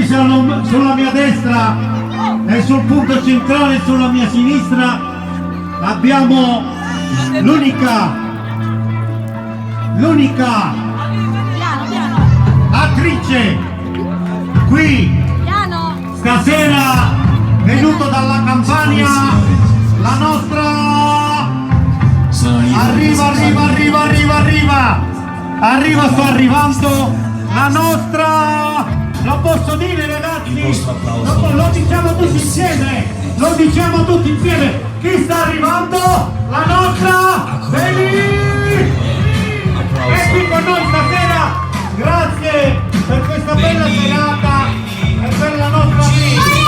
qui sulla mia destra e sul punto centrale sulla mia sinistra abbiamo l'unica attrice qui stasera venuto dalla Campania, la nostra sto arrivando la nostra, lo posso dire ragazzi, lo diciamo tutti insieme, chi sta arrivando? La nostra Beli! È qui con noi stasera, grazie per questa bella serata e per la nostra vita.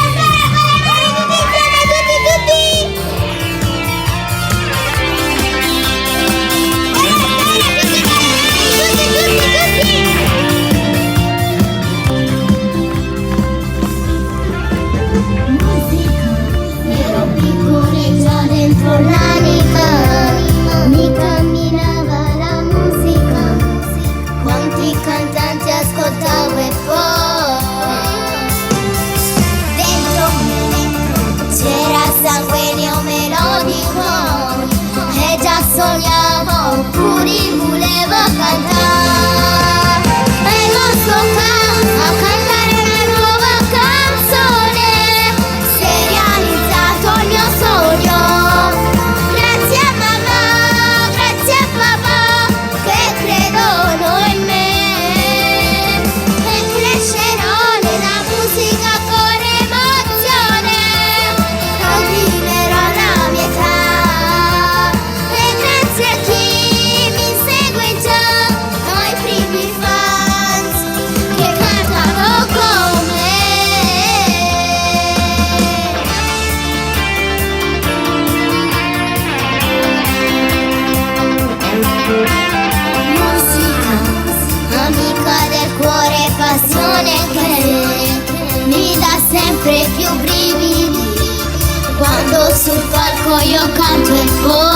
Mi camminava la musica, quanti cantanti ascoltavo e poi dentro me c'era sanguigno melodico e già sognavo, pure volevo cantare e non sto a cantare una nuova canzone, si è realizzato il mio sogno. Che mi dà sempre più brividi quando sul palco io canto e poi